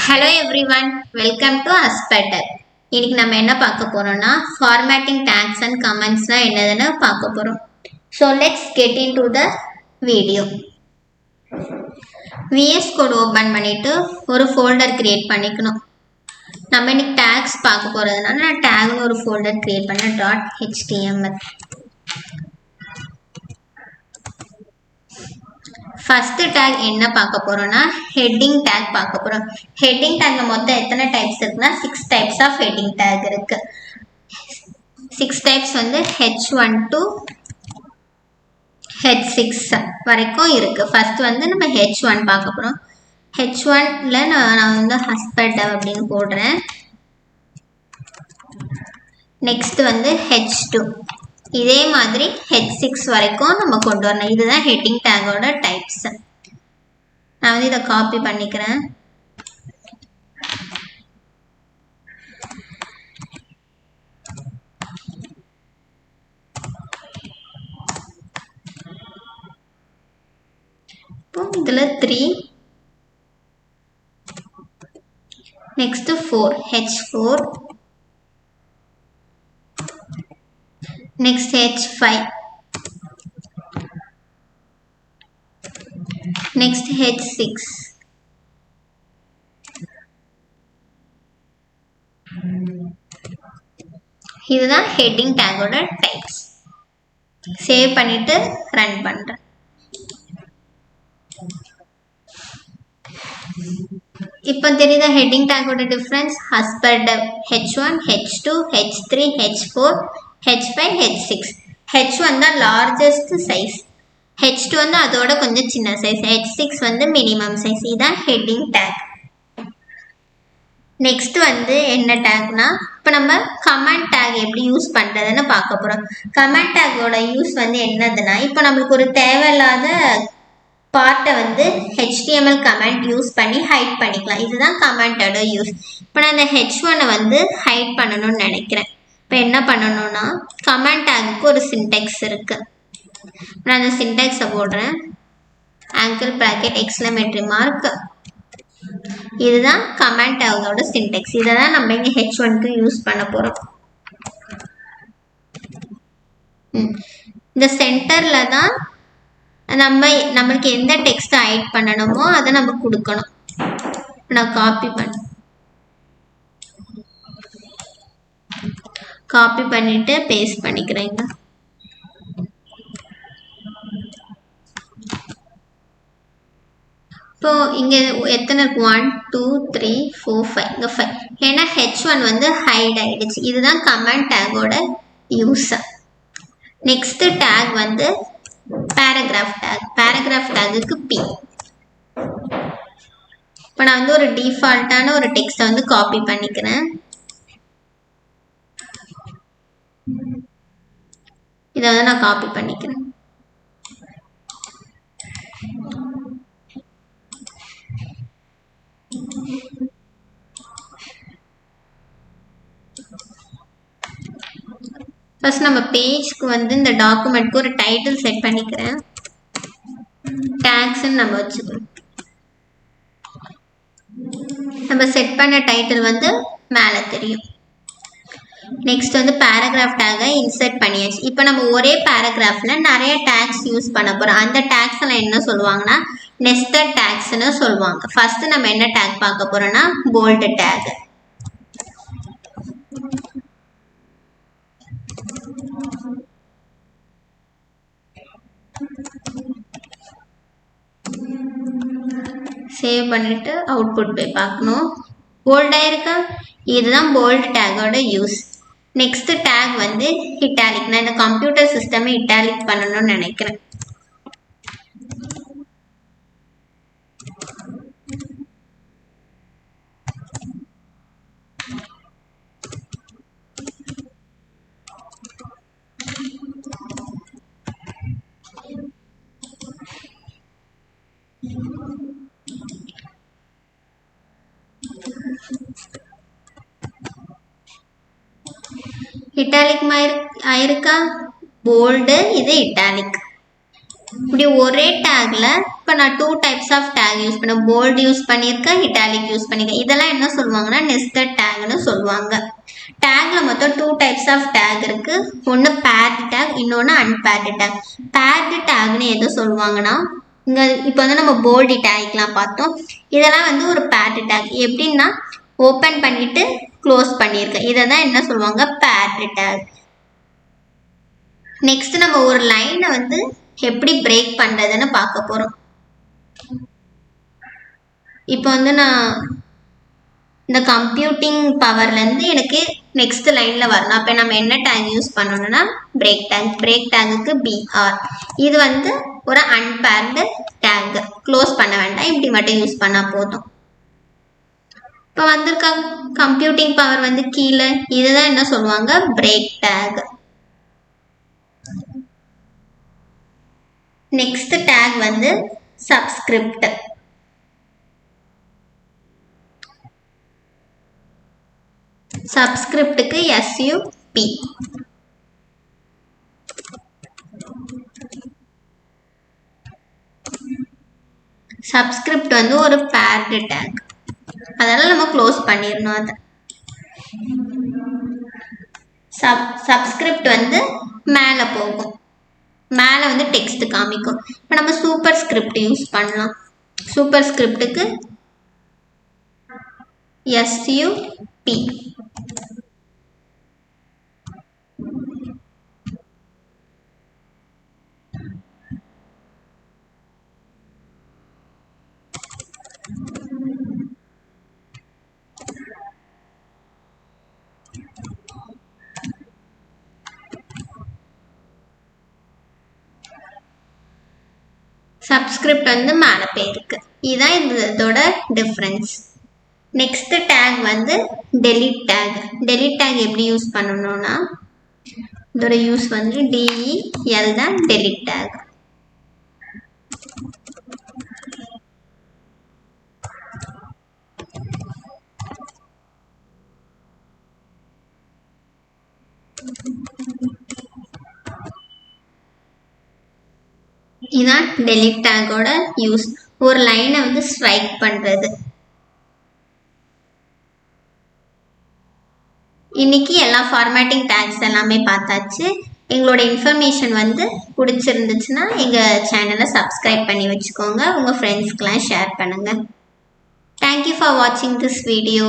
Hello everyone, welcome to AspireDev. இன்னைக்கு நம்ம என்ன பார்க்க போறோம்னா formatting tags and commentsனா என்னதுன்னு பார்க்க போறோம். So let's get into the video. VS Code open பண்ணிட்டு ஒரு folder create பண்ணிக்கணும். நம்ம இன்னைக்கு tags பார்க்க போறதுனால நான் tagனு ஒரு folder create பண்ண .html. First tag என்ன பார்க்க போறோம்னா heading tag பார்க்க போறோம். Heading tagல மொத்தம் எத்தனை டைப்ஸ் இருக்குன்னா 6 types of heading tag இருக்கு. 6 types வந்து h1 to h6 வரைக்கும் இருக்கு. First வந்து நம்ம h1 பார்க்க போறோம். h1ல நான் வந்து AspireDev அப்படின்னு போடுறேன். Next வந்து h2. இதே மாதிரி h6 வரைக்கும் நம்ம கொண்டு வரணும். இதுதான் ஹெட்டிங் டேகோட டைப்ஸ். நான் வந்து இதை காப்பி பண்ணிக்கிறேன். இதுல 3 next 4 h4 next h5 next h6 இதுதான் ஹெட்டிங் டேகோட டைப்ஸ். சேவ் பண்ணிட்டு ரன் பண்றேன். இப்போ தெரியுதா heading டேகோட difference? AspireDev h1 h2 h3 h4 h5 h6. h1 தான் லார்ஜஸ்ட் சைஸ், h2 வந்து அதோட கொஞ்சம் சின்ன சைஸ், h6 வந்து மினிமம் சைஸ். இதான் ஹெட்டிங் டேக். நெக்ஸ்ட் வந்து என்ன டேக்னா இப்போ நம்ம கமெண்ட் டேக் எப்படி யூஸ் பண்றதுன்னு பார்க்க போறோம். கமெண்ட் டேக்கோட யூஸ் வந்து என்னதுன்னா இப்போ நம்மளுக்கு ஒரு தேவையில்லாத பார்ட்டை வந்து HTML கமெண்ட் யூஸ் பண்ணி ஹைட் பண்ணிக்கலாம். இதுதான் கமெண்டோட யூஸ். இப்போ நான் இந்த h1 வந்து ஹைட் பண்ணணும்னு நினைக்கிறேன். இப்போ என்ன பண்ணணும்னா கமெண்ட் டேக்கு ஒரு சின்டெக்ஸ் இருக்கு. நான் அந்த சின்டெக்ஸை போடுறேன். Angle bracket exclamatory mark. இதுதான் கமெண்ட் டேகோட சின்டெக்ஸ். இதை தான் நம்ம இங்கே h1க்கு யூஸ் பண்ண போறோம். இந்த சென்டர்ல தான் நம்மளுக்கு எந்த டெக்ஸ்ட் ஹைட் பண்ணணுமோ அதை நம்ம கொடுக்கணும். நான் காப்பி பண்ணிட்டு பேஸ்ட் பண்ணிக்கிறேன். இப்போ இங்க எத்தனை இருக்கு? 1 2 3 4 5. இங்க 5. ஏன்னா h1 வந்து ஹைட் ஆயிடுச்சு. இதுதான் கமெண்ட் டேகோட யூஸ். நெக்ஸ்ட் டேக் வந்து paragraph tag. paragraph tagக்கு p. இப்போ நான் வந்து ஒரு டிஃபால்ட்டான ஒரு டெக்ஸ்ட்டை வந்து காப்பி பண்ணிக்கிறேன். இதை வந்து நான் காப்பி பண்ணிக்கிறேன். ஃபர்ஸ்ட் நம்ம பேஜ்க்கு வந்து இந்த டாக்குமெண்ட்க்கு ஒரு டைட்டில் செட் பண்ணிக்கிறேன். டேக்ஸ் நம்ம வச்சுக்கிறோம். நம்ம செட் பண்ண டைட்டில் வந்து மேலே தெரியும். நெக்ஸ்ட் வந்து பேராகிராஃப் டேகை இன்சர்ட் பண்ணியாச்சு. இப்போ நம்ம ஒரே பேராகிராஃப்ல நிறைய டேக்ஸ் யூஸ் பண்ண போறோம். அந்த டேக்ஸ் எல்லாம் என்ன சொல்லுவாங்கன்னா நெஸ்டட் டேக்ஸ்னு சொல்லுவாங்க. ஃபர்ஸ்ட் நம்ம என்ன டேக் பார்க்க போறோம்னா போல்ட் டேக். சேவ் பண்ணிட்டு அவுட்புட் போய் பார்க்கணும். போல்டா இருக்கா? இதுதான் போல்ட் டேகோட யூஸ். நெக்ஸ்ட் டேக் வந்து இட்டாலிக். நான் இந்த கம்ப்யூட்டர் சிஸ்டமை இட்டாலிக் பண்ணணும்னு நினைக்கிறேன். இட்டாலிக் ஆயிருக்கா? போல்டு, இது இட்டாலிக். இப்படி ஒரே டேக்ல இப்போ நான் 2 டைப்ஸ் ஆஃப் டேக் யூஸ் பண்ணேன். போல்டு யூஸ் பண்ணியிருக்கேன், இட்டாலிக் யூஸ் பண்ணியிருக்கேன். இதெல்லாம் என்ன சொல்லுவாங்கன்னா நெஸ்டட் டேக்னு சொல்லுவாங்க. டேக்ல மொத்தம் 2 டைப்ஸ் ஆஃப் டேக் இருக்கு. ஒன்று பேர்டு டேக், இன்னொன்று அன்பேர்டு டேக். பேர்டு டேக்னு எது சொல்லுவாங்கன்னா இங்கே இப்போ வந்து நம்ம போல்டு டேக்லாம் பார்த்தோம். இதெல்லாம் வந்து ஒரு பேர்டு டேக். எப்படின்னா ஓப்பன் பண்ணிட்டு க்ளோஸ் பண்ணியிருக்கேன். இதை தான் என்ன சொல்லுவாங்க பேர்டு டேக். நெக்ஸ்ட் நம்ம ஒரு லைனை வந்து எப்படி பிரேக் பண்றதுன்னு பார்க்க போறோம். இப்போ வந்து நான் இந்த கம்ப்யூட்டிங் பவர்ல இருந்து எனக்கு நெக்ஸ்ட் லைன்ல வரணும். அப்ப நம்ம என்ன டேக் யூஸ் பண்ணணும்னா பிரேக் டேக். பிரேக் டேக்குக்கு பிஆர். இது வந்து ஒரு அன்பேர்டு டேக். க்ளோஸ் பண்ண வேண்டாம், இப்படி மட்டும் யூஸ் பண்ணா போதும். இப்போ வந்திருக்க கம்ப்யூட்டிங் பவர் வந்து கீழே, இதுதான் என்ன சொல்லுவாங்க பிரேக் டேக். நெக்ஸ்ட் டேக் வந்து சப்ஸ்கிரிப்ட். சப்ஸ்கிரிப்டுக்கு SUP. சப்ஸ்கிரிப்ட் வந்து ஒரு பேர்டு டேக். அதனால நம்ம க்ளோஸ் பண்ணிடணும். அதை சப்ஸ்கிரிப்ட் வந்து மேலே போகும், மேலே வந்து டெக்ஸ்ட் காமிக்கும். இப்போ நம்ம சூப்பர் ஸ்கிரிப்ட் யூஸ் பண்ணலாம். சூப்பர் ஸ்கிரிப்டுக்கு SUP. சப்ஸ்கிரிப்ட் வந்து மேலே போயிருக்கு. இதுதான் இதோட டிஃப்ரென்ஸ். நெக்ஸ்ட் டேக் வந்து டெலிட் டேக். டெலிட் டேக் எப்படி யூஸ் பண்ணணும்னா இதோட யூஸ் வந்து DEL தான் டெலிட் டேக். இதான் டெலிட் டேக்கோட யூஸ். ஒரு லைனை வந்து ஸ்ட்ரைக் பண்றது. இன்னைக்கு எல்லா ஃபார்மேட்டிங் டேக்ஸ் எல்லாமே பார்த்தாச்சு. எங்களோட இன்ஃபர்மேஷன் வந்து பிடிச்சிருந்துச்சுன்னா எங்கள் சேனலை சப்ஸ்கிரைப் பண்ணி வச்சுக்கோங்க. உங்கள் ஃப்ரெண்ட்ஸ்க்கெலாம் ஷேர் பண்ணுங்கள். தேங்க்யூ ஃபார் வாட்சிங் திஸ் வீடியோ.